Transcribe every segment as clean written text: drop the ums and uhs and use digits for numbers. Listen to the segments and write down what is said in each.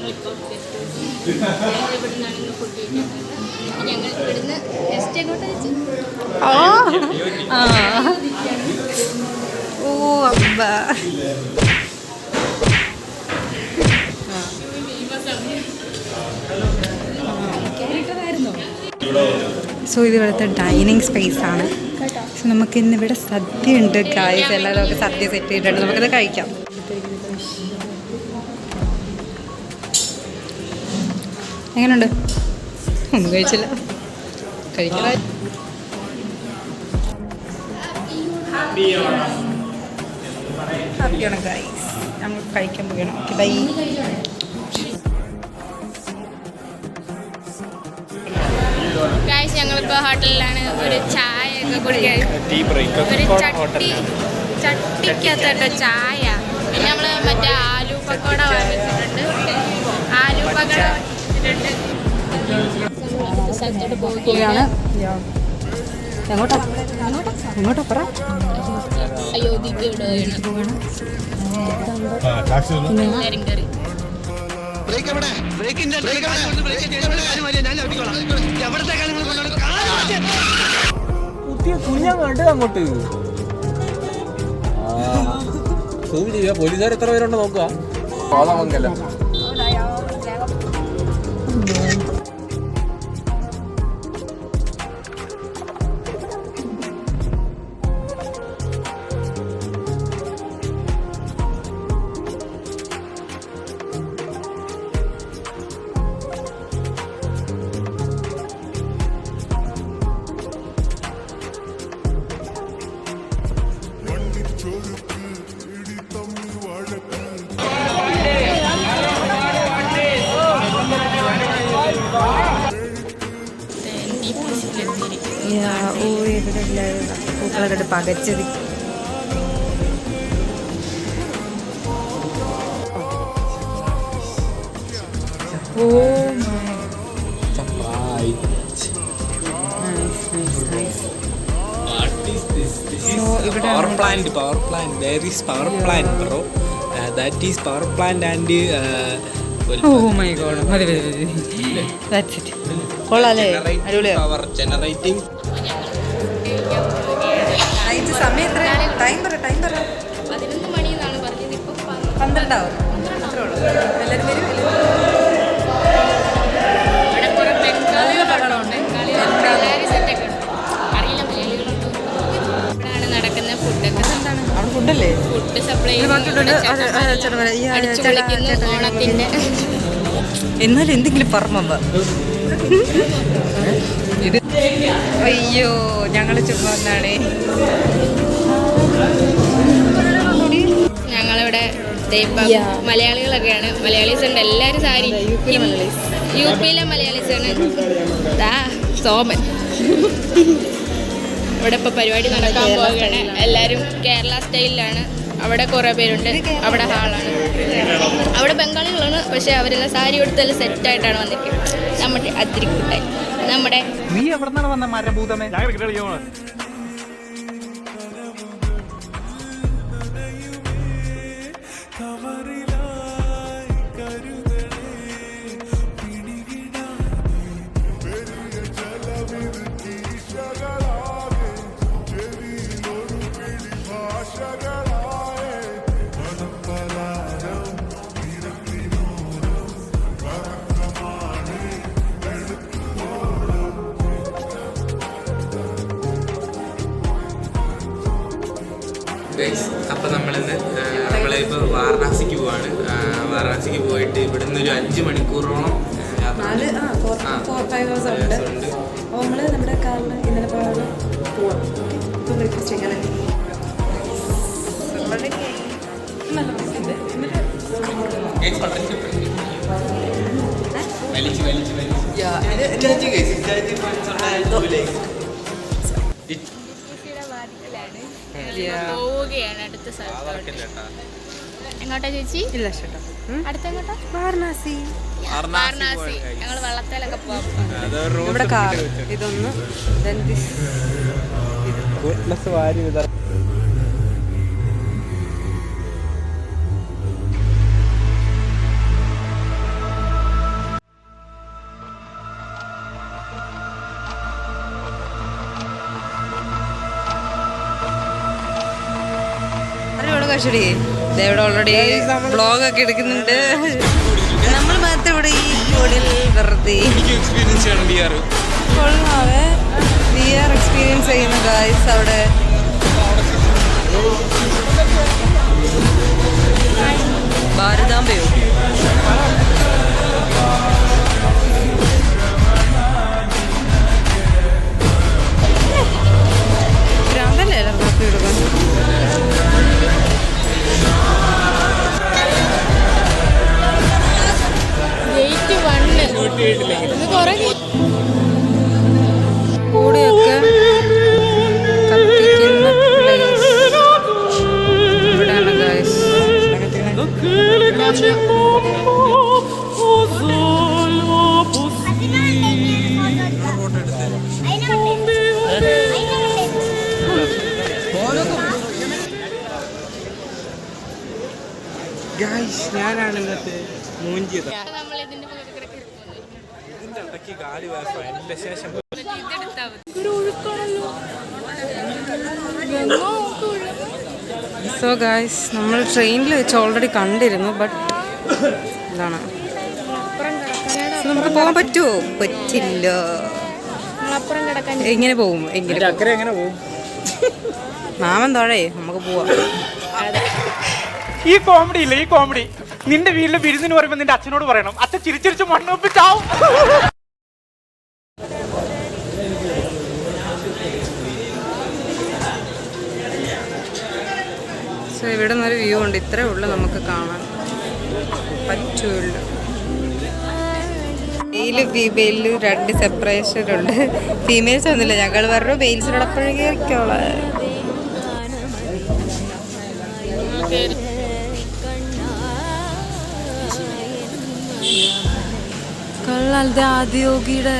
ഞങ്ങളിപ്പോൾ ഇവിടുന്നാണ് ഇന്ന് ഫുഡ് കഴിക്കുന്നത്. ഞങ്ങൾ ഇവിടുന്ന് നെക്സ്റ്റ് എങ്ങോട്ട് വെച്ച് ഓ അബ്ബ സോ ഇത് ഇവിടുത്തെ ഡൈനിങ് സ്പേസ് ആണ്. സോ നമുക്ക് ഇന്നിവിടെ സദ്യ ഉണ്ട് ഗായ്സ്. എല്ലാവരും നമുക്ക് സദ്യ സെറ്റ് ചെയ്തിട്ടുണ്ട്, നമുക്കത് കഴിക്കാം. എങ്ങനെയുണ്ട്? ഒന്നും കഴിച്ചില്ല, കഴിക്കണം. ഹാപ്പിയാണ് ഗായ്സ്, നമ്മൾ കഴിക്കാൻ പോകണം. ബൈ. ഗായ്സ് ഞങ്ങളിപ്പോൾ ഹോട്ടലിലാണ് ഒരു ചായ ഒക്കെ കുടിക്കാൻ. ഒരു ചട്ടിക്കകത്തോട്ടോ ചായ. പിന്നെ നമ്മൾ മറ്റേ ആലു പക്കോട വാങ്ങിച്ചിട്ടുണ്ട്. ആലു പക്കോട വാങ്ങിച്ചിട്ടുണ്ട്. സ്ഥലത്തോട്ട് പോവുകയാണ്. എങ്ങോട്ടാ പറ. അയോധ്യക്ക് പോവുകയാണ്. കറി അങ്ങോട്ട് പോലീസുകാർ എത്ര പേരുണ്ടോ നോക്കുക. പൂക്കളൊക്കെ പകച്ചത്. ഓ power plant. There is power plant, bro. That is power plant and oh my god. മതി. That's it. കൊള്ളാല്ലേ? അടിപൊളിയാ. Power generating. സമയം എത്ര? ടൈം പറ. 11 മണിയെന്നാണ് പറഞ്ഞത്. ഇപ്പോൾ 12 ആവും. അത്രേ ഉള്ളൂ. എല്ലാവരും വരും. ഇവിടെ കുറേ ബംഗാളികളുണ്ട്. എല്ലാവരും സെറ്റൊക്കെ ഉണ്ട്. അറിയില്ല മലയാളികളുണ്ട്. ഇവിടെയാണ് നടക്കുന്ന ഫുഡൊക്കെ. എന്താണ് അവിടെ ഫുഡല്ലേ? ഫുഡ് സപ്ലൈ ഓണത്തിൻ്റെ. എന്നാലും എന്തെങ്കിലും പറമ്പ. ഇത് അയ്യോ ഞങ്ങൾ ചുമ്മാ വന്നാണേ. ഞങ്ങളിവിടെ മലയാളികളൊക്കെയാണ്. മലയാളീസ് ഉണ്ട്. എല്ലാവരും സാരി. യു പിയിലെ മലയാളീസാണ്. സോമൻ ഇവിടെ ഇപ്പോൾ പരിപാടി നടക്കാൻ പോവുകയാണ്. എല്ലാവരും കേരള സ്റ്റൈലിലാണ്. അവിടെ കുറേ പേരുണ്ട്. അവിടെ ഹാളാണ്. അവിടെ ബംഗാളികളാണ്. പക്ഷേ അവരെല്ലാം സാരി കൊടുത്തെല്ലാം സെറ്റായിട്ടാണ് വന്നിരിക്കുന്നത്. നമ്മുടെ അതിരിക്കുട്ടായി നമ്മുടെ നീ എവിടെന്നാണ് വന്ന മരഭൂതമേ? അപ്പോൾ നമ്മളിപ്പോൾ വാരണാസിക്ക് പോവാണ്. വാരണാസിക്ക് പോയിട്ട് ഇവിടുന്ന് ഒരു 5 മണിക്കൂറോളം ഉണ്ട്. നമ്മൾ നമ്മുടെ കാറിൽ ഇന്നലെ പോകാൻ പോവാം. ബ്രേക്ക്ഫാസ്റ്റ് ചെയ്യാൻ പോവുകയാണ് അടുത്ത സ്ഥലത്തോട്ട്. എങ്ങോട്ടാ ചേച്ചി? ഇല്ല ചേട്ടാ, അടുത്തെങ്ങോട്ടാ? വാരണാസി. ഞങ്ങൾ വെള്ളത്തേലൊക്കെ പോവാം. ഇവിടെ കാർ ഇതൊന്ന് ആക്ച്വലി ഇവിടെ ഓൾറെഡി വ്ളോഗൊക്കെ എടുക്കുന്നുണ്ട്. നമ്മൾ മാത്രം ഇവിടെ ഈ ജോഡിയിൽ വെറുതെ എക്സ്പീരിയൻസ് ചെയ്യണം ബിആർ. കൊള്ളാവേ ബിആർ എക്സ്പീരിയൻസ് ചെയ്യുന്ന ഗായ്സ് അവിടെ. ഭാരതാംബയോ ഭ്രാന്തല്ലേ എല്ലാവർക്കും എടുക്കാൻ. ഗേറ്റ് 1 ഇത് കുറേ കൂടിയൊക്കെ കത്തിക്കുന്ന പ്ലേസ് ഇവിടെയാണ് ഗായ്സ്. ഞാനാണ് ഇന്നത്തെ മൂഞ്ചിയത്. നമ്മൾ ഇതിന്റെ പുറകെ കിടക്കി ഇതിന്റെ ഇടയ്ക്ക് കാലി വായ്പ എന്റെ ശേഷം ഇതെടുത്താൽ മതി. ഒരു ഒഴുക്കാണല്ലോ. ഗംഗ ഒക്കെ ഒഴുകും. സോ ഗായ്സ് നമ്മൾ ട്രെയിനിൽ വെച്ച് ഓൾറെഡി കണ്ടിരുന്നു. ബട്ട് ഇതാണ്. So, നമുക്ക് പോകാൻ പറ്റുമോ? പറ്റില്ല. നമ്മളപ്പുറം കിടക്കാൻ എങ്ങനെ പോകും? എങ്ങനെ അക്കരെ എങ്ങനെ പോകും? മാമൻ താഴെ നമുക്ക് പോവാം. ഈ കോമഡി ഇല്ല, ഈ കോമഡി നിന്റെ വീട്ടിൽ വിരുന്നിന് പറയുമ്പോ നിന്റെ അച്ഛനോട് പറയണം. അച്ഛൻ ചിരിച്ചിരിച്ച് മണ്ണൊപ്പിച്ചാവും. സോ ഇവിടെ നിന്നൊരു വ്യൂ ഉണ്ട്. ഇത്രേ ഉള്ളൂ നമുക്ക് കാണാൻ പറ്റുള്ളൂ. മെയില് ഫീമെയില് 2 സെപ്പറേഷൻ ഉണ്ട്. ഫീമെയിൽസ് ഒന്നുമില്ല. ഞങ്ങൾ പറഞ്ഞു മെയിൽസിനോടൊപ്പം കയറിക്കോളാം. കൊള്ളാലത് ആദിയോഗിയുടെ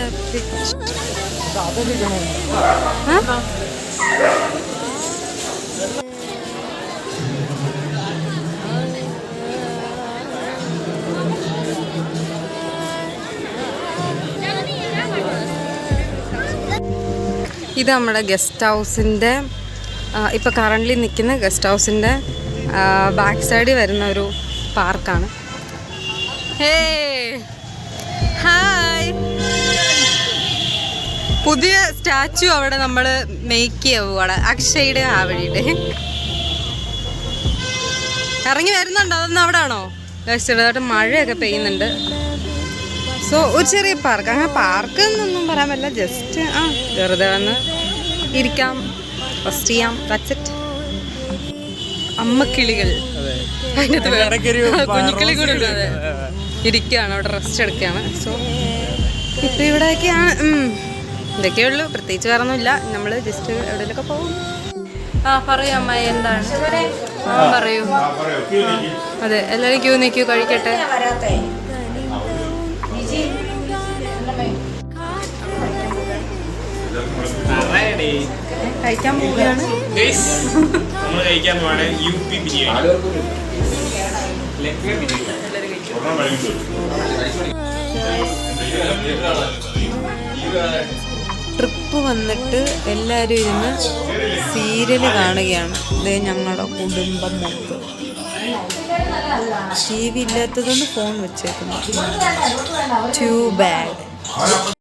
ഇത് നമ്മുടെ ഗസ്റ്റ് ഹൗസിൻ്റെ ഇപ്പോൾ കറൻ്റ്ലി നിൽക്കുന്ന ഗസ്റ്റ് ഹൗസിൻ്റെ ബാക്ക് സൈഡിൽ വരുന്ന ഒരു പാർക്കാണ്. ഹേ ഹായ്. പുതിയ സ്റ്റാച്ചു അവിടെ നമ്മൾ മേക്ക് ചെയ്യുവാണ് അക്ഷയുടെ ആ വഴിയുടെ. ഇറങ്ങി വരുന്നുണ്ടോ? അതൊന്നും അവിടെ ആണോ? ചെറുതായിട്ട് മഴയൊക്കെ പെയ്യുന്നുണ്ട്. സോ ഒരു ചെറിയ പാർക്ക്. അങ്ങനെ പാർക്ക് എന്നൊന്നും പറയാൻ പറ്റില്ല. ജസ്റ്റ് വെറുതെ വന്ന് ഇരിക്കാം, റെസ്റ്റ് ചെയ്യാം. That's it. അമ്മക്കിളികൾ കുഞ്ഞിക്കിളി കൂടെ ഉണ്ട്. അതെ, ഇരിക്കുകയാണ് അവിടെ, റെസ്റ്റ് എടുക്കുകയാണ്. സോ ഇപ്പം ഇവിടെയൊക്കെയാണ്. ഇതൊക്കെയേ ഉള്ളൂ, പ്രത്യേകിച്ച് വേറെ ഒന്നുമില്ല. നമ്മൾ ജസ്റ്റ് എവിടെയൊക്കെ പോകും. പറയൂ അമ്മായി, എന്താണ്? പറയൂ. അതെ, എല്ലാവരും ക്യൂ നിൽക്കൂ, കഴിക്കട്ടെ. കഴിക്കാൻ പോവുകയാണ്. ട്രിപ്പ് വന്നിട്ട് എല്ലാവരും ഇരുന്ന് സീരിയൽ കാണുകയാണ്. ഇത് ഞങ്ങളുടെ കുടുംബം മൊത്തം. TV ഇല്ലാത്തതുകൊണ്ട് ഫോൺ വെച്ചേക്കുന്നു. Too bad.